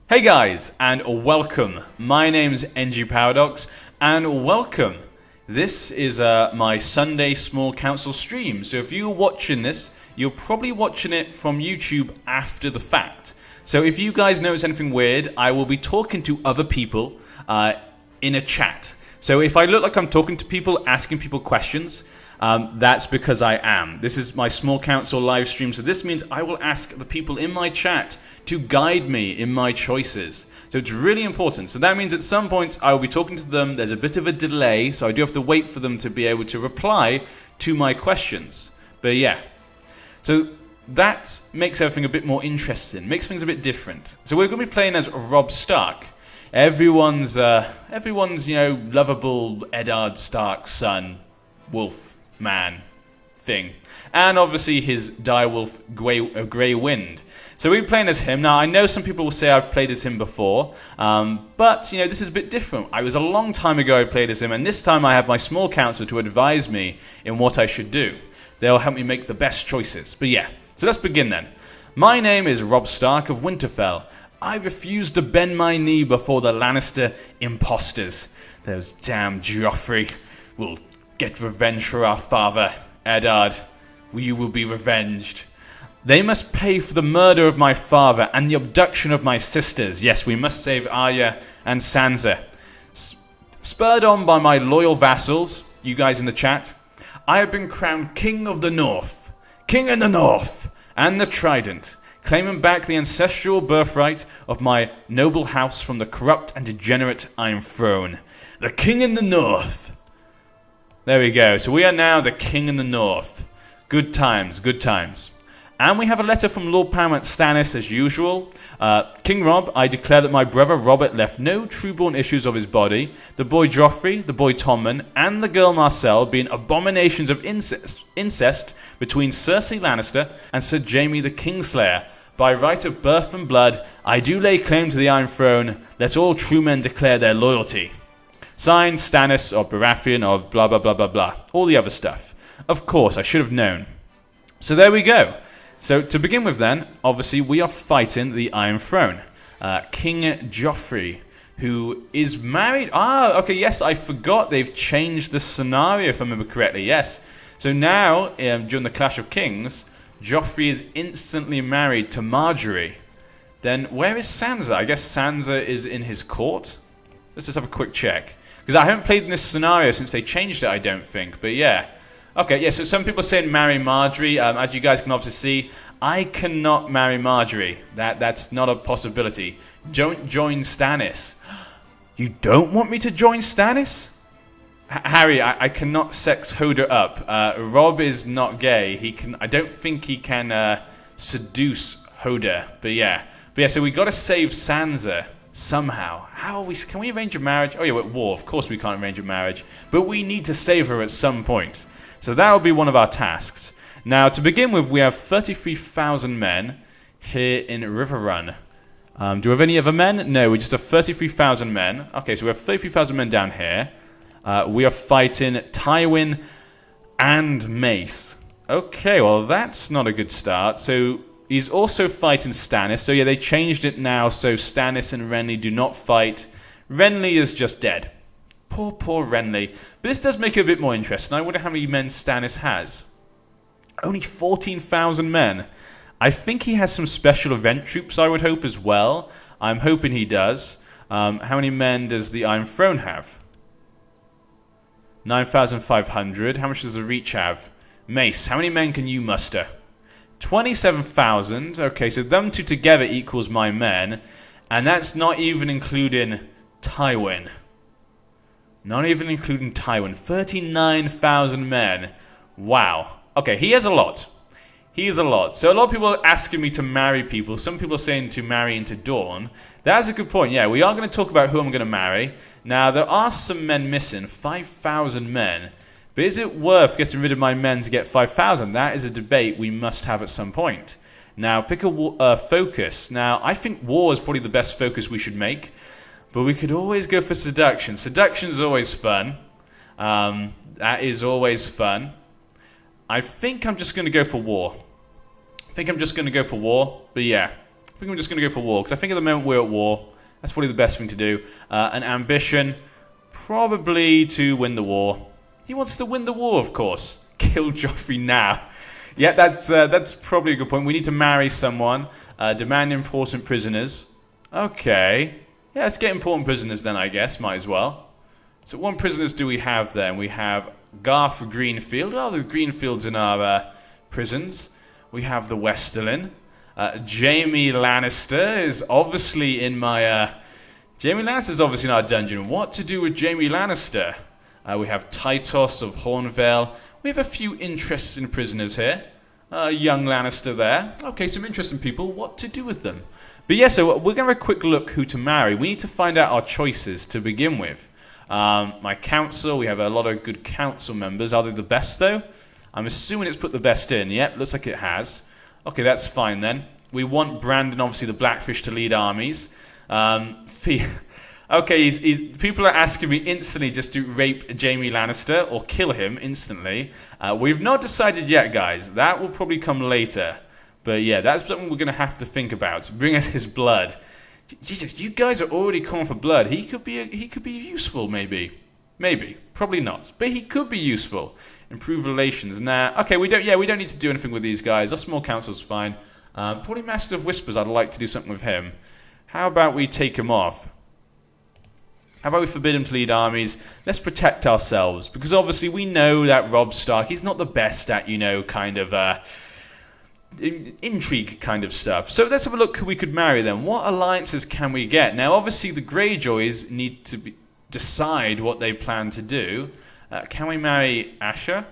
Hey guys, and welcome. My name's NG Paradox, and welcome. This is my Sunday Small Council stream. So if you're watching this, you're probably watching it from YouTube after the fact. So if you guys notice anything weird, I will be talking to other people in a chat. So if I look like I'm talking to people, asking people questions, that's because I am. This is my small council live stream, so this means I will ask the people in my chat to guide me in my choices. So it's really important. So that means at some point I will be talking to them. There's a bit of a delay, so I do have to wait for them to be able to reply to my questions. But yeah, so that makes everything a bit more interesting, makes things a bit different. So we're going to be playing as Robb Stark. Everyone's lovable Eddard Stark's son, wolf man thing, and obviously his direwolf Grey Wind. So we're playing as him. Now I know some people will say I've played as him before, but this is a bit different. I was a long time ago I played as him, and this time I have my small council to advise me in what I should do. They'll help me make the best choices. But yeah, so let's begin then. My name is Robb Stark of Winterfell. I refuse to bend my knee before the Lannister imposters. Those damn Joffrey will get revenge for our father, Eddard. You will be revenged. They must pay for the murder of my father and the abduction of my sisters. Yes, we must save Arya and Sansa. Spurred on by my loyal vassals, you guys in the chat, I have been crowned King of the North. King in the North and the Trident, claiming back the ancestral birthright of my noble house from the corrupt and degenerate Iron Throne. The King in the North. There we go. So we are now the King in the North. Good times, good times. And we have a letter from Lord Paramount Stannis as usual. King Robb, I declare that my brother Robert left no trueborn issues of his body, the boy Joffrey, the boy Tommen, and the girl Marcelle being abominations of incest between Cersei Lannister and Sir Jaime the Kingslayer. By right of birth and blood, I do lay claim to the Iron Throne. Let all true men declare their loyalty. Signed, Stannis of Baratheon of blah blah blah blah blah. All the other stuff. Of course, I should have known. So there we go. So to begin with then, obviously we are fighting the Iron Throne. King Joffrey, who is married. Okay, yes, I forgot they've changed the scenario if I remember correctly. Yes. So now, during the Clash of Kings, Joffrey is instantly married to Margaery. Then where is Sansa? I guess Sansa is in his court. Let's just have a quick check. Because I haven't played in this scenario since they changed it, I don't think. But yeah. Okay, yeah, so some people are saying marry Margaery. As you guys can obviously see, I cannot marry Margaery. That's not a possibility. Don't join Stannis. You don't want me to join Stannis? Harry, I cannot sex Hoda up. Robb is not gay. I don't think he can seduce Hoda. But yeah, so we got to save Sansa somehow. Can we arrange a marriage? Oh yeah, we're at war. Of course we can't arrange a marriage. But we need to save her at some point. So that will be one of our tasks. Now, to begin with, we have 33,000 men here in Riverrun. Do we have any other men? No, we just have 33,000 men. Okay, so we have 33,000 men down here. We are fighting Tywin and Mace. Okay, well, that's not a good start. So he's also fighting Stannis. So yeah, they changed it now, so Stannis and Renly do not fight. Renly is just dead. Poor Renly. But this does make it a bit more interesting. I wonder how many men Stannis has. Only 14,000 men. I think he has some special event troops, I would hope, as well. I'm hoping he does. How many men does the Iron Throne have? 9,500. How much does the Reach have? Mace, how many men can you muster? 27,000. Okay, so them two together equals my men. And that's not even including Tywin. Not even including Tywin. 39,000 men. Wow. Okay, he has a lot. He is a lot. So a lot of people are asking me to marry people. Some people are saying to marry into Dawn. That's a good point. Yeah, we are going to talk about who I'm going to marry. Now, there are some men missing. 5,000 men. But is it worth getting rid of my men to get 5,000? That is a debate we must have at some point. Now, pick a focus. Now, I think war is probably the best focus we should make. But we could always go for seduction. Seduction is always fun. That is always fun. I think I'm just going to go for war. But yeah. I think I'm just going to go for war, because I think at the moment we're at war. That's probably the best thing to do. An ambition, probably to win the war. He wants to win the war, of course. Kill Joffrey now. Yeah, that's probably a good point. We need to marry someone. Demand important prisoners. Okay. Yeah, let's get important prisoners then, I guess. Might as well. So what prisoners do we have then? We have Garth Greenfield. Oh, the Greenfields in our prisons. We have the Westerlin. Jaime Lannister is obviously in my... Jaime Lannister's obviously in our dungeon. What to do with Jaime Lannister? We have Tytos of Hornvale. We have a few interesting prisoners here. Young Lannister there. Okay, some interesting people. What to do with them? But yeah, so we're going to have a quick look who to marry. We need to find out our choices to begin with. My council, we have a lot of good council members. Are they the best, though? I'm assuming it's put the best in. Yep, looks like it has. Okay, that's fine then. We want Brandon, obviously the Blackfish, to lead armies. Okay, people are asking me instantly just to rape Jaime Lannister or kill him instantly. We've not decided yet, guys. That will probably come later. But yeah, that's something we're going to have to think about. Bring us his blood. Jesus, you guys are already calling for blood. He could be useful, maybe. Maybe. Probably not. But he could be useful. Improve relations. Nah. Okay, we don't need to do anything with these guys. Our small council's fine. Probably Master of Whispers, I'd like to do something with him. How about we take him off? How about we forbid him to lead armies? Let's protect ourselves. Because obviously we know that Robb Stark, he's not the best at, kind of... intrigue kind of stuff. So let's have a look who we could marry then. What alliances can we get? Now obviously the Greyjoys need to decide what they plan to do. Can we marry Asher?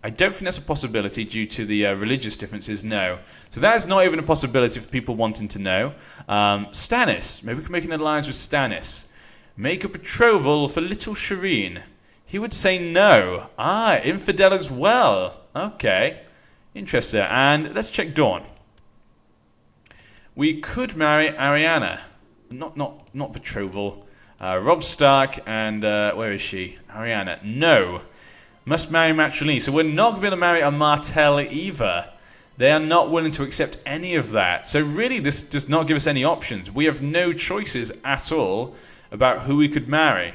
I don't think that's a possibility due to the religious differences, no. So that is not even a possibility for people wanting to know. Stannis, maybe we can make an alliance with Stannis. Make a betrothal for little Shireen. He would say no. Ah, infidel as well. Okay. Interesting. And let's check Dawn. We could marry Arianna. Not betrothal. Robb Stark and where is she? Arianna. No. Must marry Matrilene. So we're not going to be able to marry a Martell either. They are not willing to accept any of that. So really this does not give us any options. We have no choices at all about who we could marry.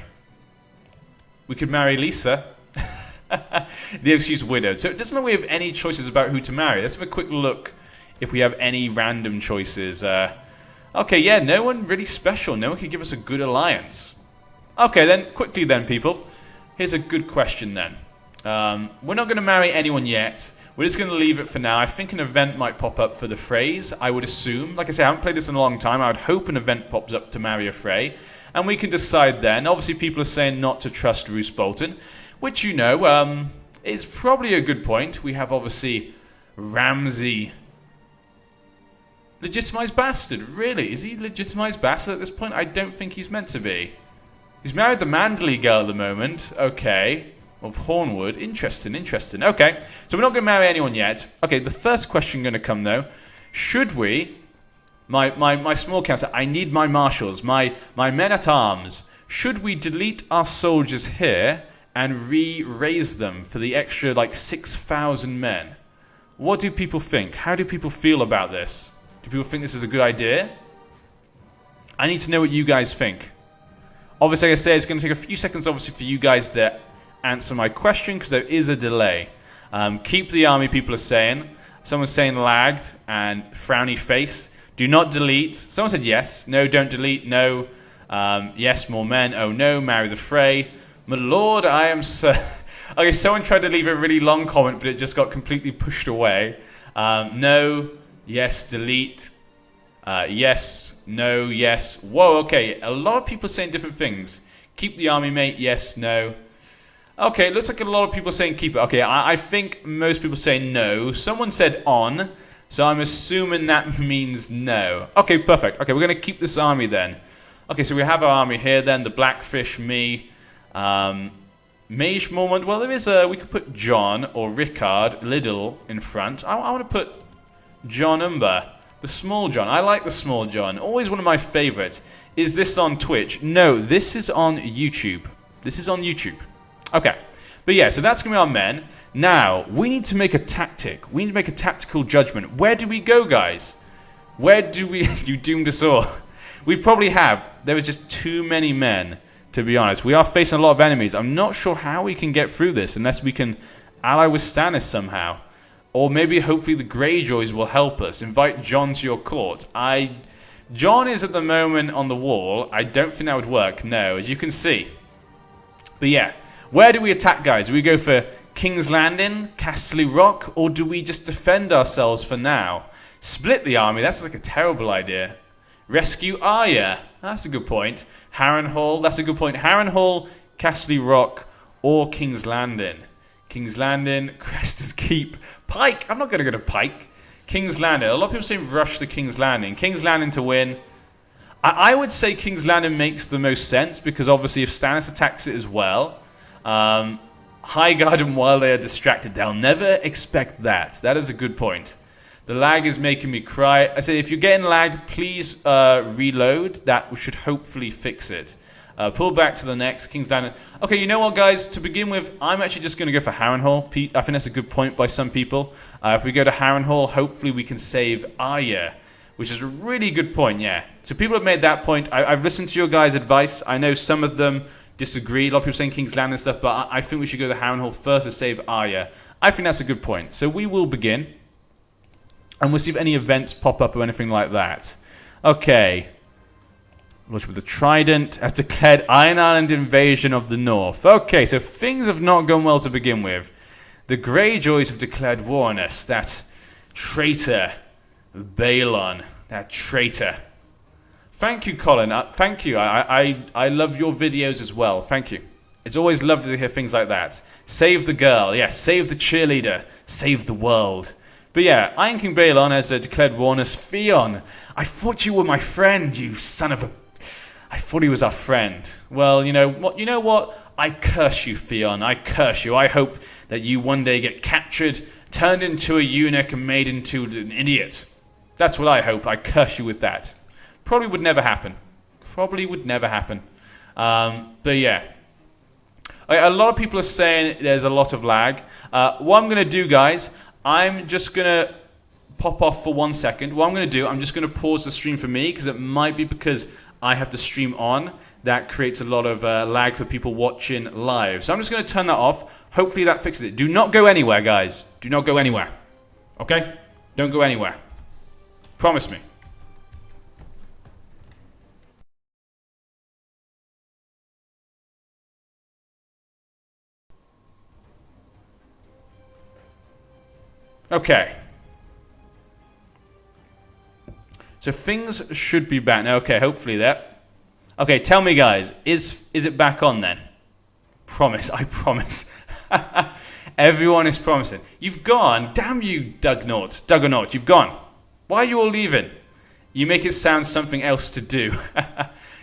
We could marry Lisa. She's widowed. So it doesn't look like we have any choices about who to marry. Let's have a quick look if we have any random choices. Okay, yeah, no one really special. No one could give us a good alliance. Okay, then, quickly then, people. Here's a good question then. We're not going to marry anyone yet. We're just going to leave it for now. I think an event might pop up for the Freys, I would assume. Like I say, I haven't played this in a long time. I would hope an event pops up to marry a Frey. And we can decide then. Obviously, people are saying not to trust Roose Bolton, which, is probably a good point. We have, obviously, Ramsay. Legitimized bastard. Really? Is he legitimized bastard at this point? I don't think he's meant to be. He's married the Manderley girl at the moment. Okay. Of Hornwood. Interesting. Okay. So we're not going to marry anyone yet. Okay, the first question going to come, though. Should we... My small council, I need my marshals, my men-at-arms. Should we delete our soldiers here and re-raise them for the extra, 6,000 men? What do people think? How do people feel about this? Do people think this is a good idea? I need to know what you guys think. Obviously, like I say, it's going to take a few seconds, obviously, for you guys to answer my question, because there is a delay. Keep the army, people are saying. Someone's saying lagged and frowny face. Do not delete. Someone said yes. No, don't delete. No. Yes, more men. Oh no, marry the Frey. My lord, I am so... Okay, someone tried to leave a really long comment, but it just got completely pushed away. No. Yes, delete. Yes. No. Yes. Whoa, okay. A lot of people are saying different things. Keep the army, mate. Yes. No. Okay, it looks like a lot of people saying keep it. Okay, I think most people say no. Someone said on. So I'm assuming that means no. Okay, perfect. Okay, we're going to keep this army then. Okay, so we have our army here then. The Blackfish, me. Mage Mormont. Well, there is a... We could put John or Rickard Liddell in front. I want to put John Umber. The Small John. I like the Small John. Always one of my favorites. Is this on Twitch? No, this is on YouTube. This is on YouTube. Okay. But yeah, so that's going to be our men. Now, we need to make a tactic. We need to make a tactical judgment. Where do we go, guys? Where do we... You doomed us all. We probably have. There is just too many men, to be honest. We are facing a lot of enemies. I'm not sure how we can get through this unless we can ally with Stannis somehow. Or maybe, hopefully, the Greyjoys will help us. Invite Jon to your court. Jon is at the moment on the wall. I don't think that would work, no, as you can see. But yeah, where do we attack, guys? Do we go for King's Landing, Castle Rock, or do we just defend ourselves for now? Split the army, that's like a terrible idea. Rescue Arya, that's a good point. Harrenhal, that's a good point. Harrenhal, Castle Rock, or King's Landing. King's Landing, Crestus Keep, Pike. I'm not going to go to Pike. King's Landing. A lot of people say rush to King's Landing. King's Landing to win. I would say King's Landing makes the most sense because obviously if Stannis attacks it as well, Highguard them while they are distracted. They'll never expect that. That is a good point. The lag is making me cry. I say if you're getting lag, please reload. That should hopefully fix it. Pull back to the next, King's Landing. Okay, you know what, guys? To begin with, I'm actually just going to go for Harrenhal. Pete, I think that's a good point by some people. If we go to Harrenhal, hopefully we can save Arya, which is a really good point, yeah. So people have made that point. I've listened to your guys' advice. I know some of them disagree. A lot of people saying King's Landing and stuff, but I think we should go to Harrenhal first to save Arya. I think that's a good point. So we will begin, and we'll see if any events pop up or anything like that. Okay. Launch with the Trident has declared Iron Island invasion of the North. Okay, so things have not gone well to begin with. The Greyjoys have declared war on us. That traitor, Balon. That traitor. Thank you, Colin. Thank you. I love your videos as well. Thank you. It's always lovely to hear things like that. Save the girl. Yes, save the cheerleader. Save the world. But yeah, Iron King Balon has declared war on us. Theon, I thought you were my friend, you son of a... I thought he was our friend. Well, you know what? I curse you, Theon. I curse you. I hope that you one day get captured, turned into a eunuch, and made into an idiot. That's what I hope. I curse you with that. Probably would never happen. Probably would never happen. But yeah. A lot of people are saying there's a lot of lag. What I'm going to do, guys, I'm just going to pop off for 1 second. What I'm going to do, I'm just going to pause the stream for me, because it might be because I have the stream on. That creates a lot of lag for people watching live. So I'm just going to turn that off. Hopefully that fixes it. Do not go anywhere, guys. Do not go anywhere. Okay? Don't go anywhere. Promise me. Okay. So things should be back now. Okay, hopefully that. Okay, tell me, guys, is it back on then? Promise, I promise. Everyone is promising. You've gone. Damn you, Duggernaut, you've gone. Why are you all leaving? You make it sound something else to do.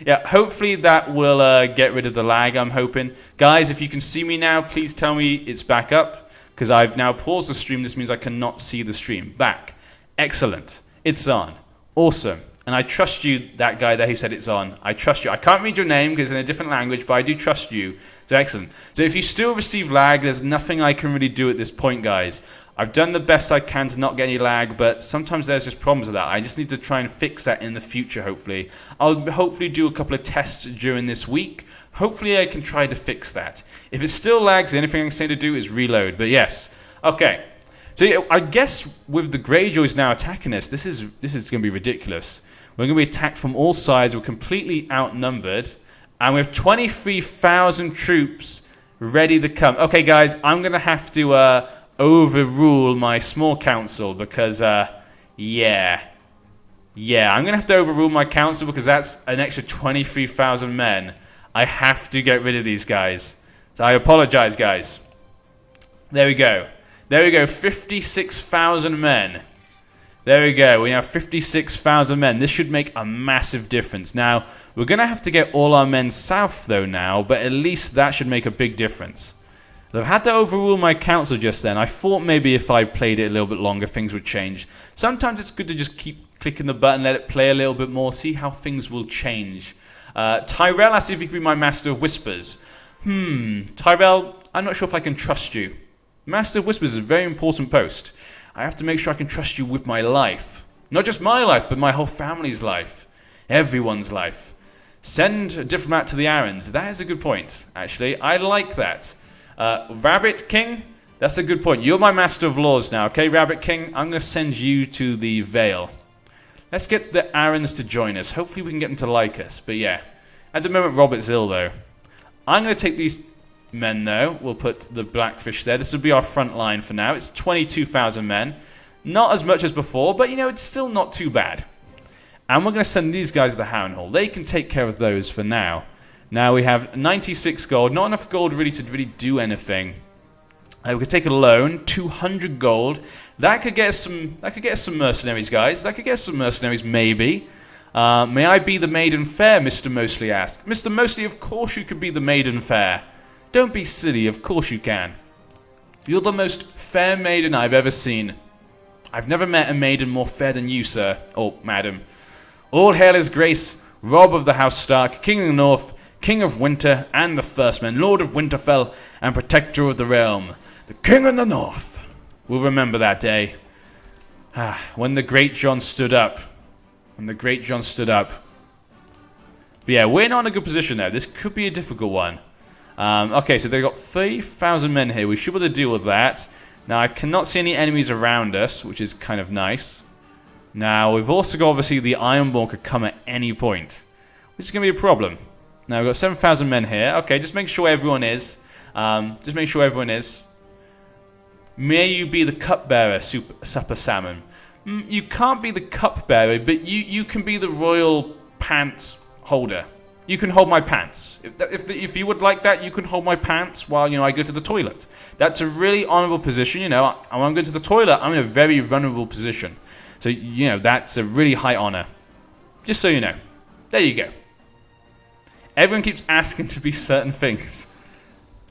Yeah, hopefully that will get rid of the lag, I'm hoping. Guys, if you can see me now, please tell me it's back up, because I've now paused the stream. This means I cannot see the stream. Back. Excellent. It's on. Awesome. And I trust you, that guy there who said it's on. I trust you. I can't read your name because it's in a different language, but I do trust you. So excellent. So if you still receive lag, there's nothing I can really do at this point, guys. I've done the best I can to not get any lag, but sometimes there's just problems with that. I just need to try and fix that in the future, hopefully. I'll hopefully do a couple of tests during this week. Hopefully I can try to fix that. If it still lags, the only thing I can say to do is reload. But yes. Okay. So I guess with the Greyjoys now attacking us, this is going to be ridiculous. We're going to be attacked from all sides. We're completely outnumbered. And we have 23,000 troops ready to come. Okay, guys, I'm going to have to overrule my small council because, yeah, I'm going to have to overrule my council because that's an extra 23,000 men. I have to get rid of these guys. So I apologize, guys. There we go. 56,000 men. There we go. We have 56,000 men. This should make a massive difference. Now, we're going to have to get all our men south, though, now. But at least that should make a big difference. I've had to overrule my council just then. I thought maybe if I played it a little bit longer, things would change. Sometimes it's good to just keep clicking the button, let it play a little bit more, see how things will change. Tyrell asked if he could be my Master of Whispers. Tyrell, I'm not sure if I can trust you. Master of Whispers is a very important post. I have to make sure I can trust you with my life. Not just my life, but my whole family's life. Everyone's life. Send a diplomat to the Arryns. That is a good point, actually. I like that. Rabbit King, that's a good point. You're my master of laws now, okay, Rabbit King? I'm going to send you to the Vale. Let's get the Arryns to join us. Hopefully we can get them to like us. But yeah, at the moment Robert's ill, though. I'm going to take these men, though. We'll put the Blackfish there. This will be our front line for now. It's 22,000 men. Not as much as before, but, you know, it's still not too bad. And we're going to send these guys to the Harrenhal. They can take care of those for now. Now we have 96 gold. Not enough gold really to do anything. We could take a loan, 200 gold. That could get us some mercenaries, guys. That could get us some mercenaries, maybe. May I be the maiden fair, Mr. Mostly asked. Mr. Mostly, of course you could be the maiden fair. Don't be silly, of course you can. You're the most fair maiden I've ever seen. I've never met a maiden more fair than you, sir. Or madam. All hail his grace, Robb of the House Stark, King of the North, King of Winter, and the First Man, Lord of Winterfell, and Protector of the Realm. The King of the North. We'll remember that day. When the great John stood up. When the great John stood up. But yeah, we're not in a good position there. This could be a difficult one. Okay, so they've got 30,000 men here. We should be able to deal with that. Now, I cannot see any enemies around us, which is kind of nice. Now, we've also got, obviously, the Ironborn could come at any point, which is going to be a problem. Now, we've got 7,000 men here. Okay, just make sure everyone is. Just make sure everyone is. May you be the cupbearer, Supper Salmon. You can't be the cupbearer, but you can be the royal pants holder. You can hold my pants. If you would like that, you can hold my pants while, you know, I go to the toilet. That's a really honourable position, you know. When I'm going to the toilet, I'm in a very vulnerable position. So, you know, that's a really high honour. Just so you know. There you go. Everyone keeps asking to be certain things.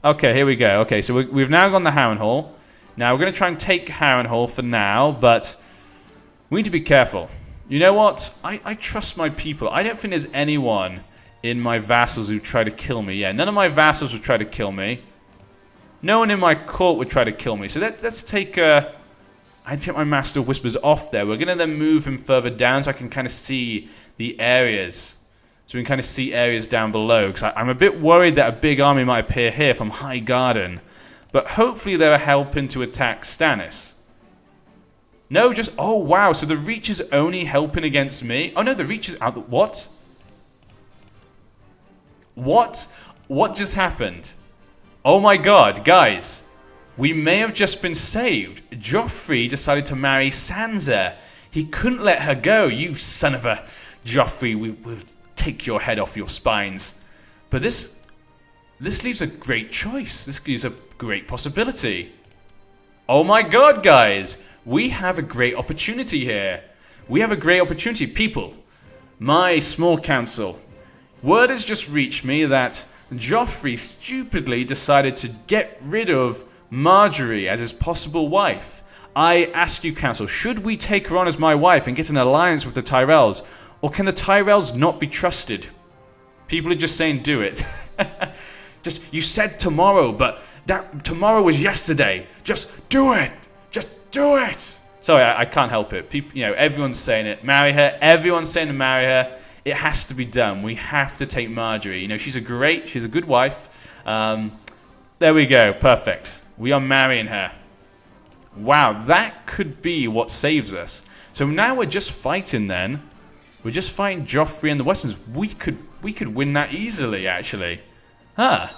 Okay, here we go. Okay, so we've now gone to Harrenhal. Now, we're going to try and take Harrenhal for now, but we need to be careful. You know what? I trust my people. I don't think there's anyone in my vassals who try to kill me. Yeah, none of my vassals would try to kill me. No one in my court would try to kill me. So let's take... I'd take my Master of Whispers off there. We're going to then move him further down so I can kind of see the areas. So we can kind of see areas down below. Because I'm a bit worried that a big army might appear here from High Garden. But hopefully they're helping to attack Stannis. No, just... Oh, wow. So the Reach is only helping against me? Oh, no, the Reach is out... What? What? What just happened? Oh, my God. Guys. We may have just been saved. Joffrey decided to marry Sansa. He couldn't let her go. You son of a... Joffrey, we'll take your head off your spines. But this leaves a great choice. This gives a great possibility. Oh my God, guys. We have a great opportunity here. We have a great opportunity. People, my small council. Word has just reached me that Joffrey stupidly decided to get rid of Margaery as his possible wife. I ask you, council, should we take her on as my wife and get an alliance with the Tyrells? Or can the Tyrells not be trusted? People are just saying do it. Just, you said tomorrow, but that tomorrow was yesterday. Just do it. Just do it. Sorry, I can't help it. People, you know, everyone's saying it. Marry her. Everyone's saying to marry her. It has to be done. We have to take Margaery. You know, she's a good wife. There we go. Perfect. We are marrying her. Wow, that could be what saves us. So now we're just fighting then. We're just fighting Joffrey and the Westerns. We could win that easily, actually. Huh.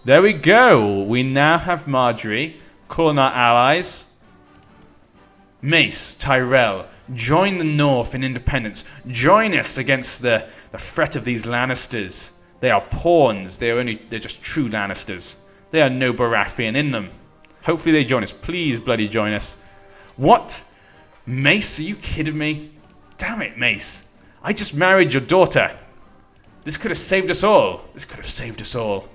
There we go. We now have Margaery. Calling our allies. Mace, Tyrell, join the North in independence. Join us against the threat of these Lannisters. They are pawns. They're just true Lannisters. There are no Baratheon in them. Hopefully they join us. Please bloody join us. What? Mace, are you kidding me? Damn it, Mace. I just married your daughter. This could have saved us all. This could have saved us all.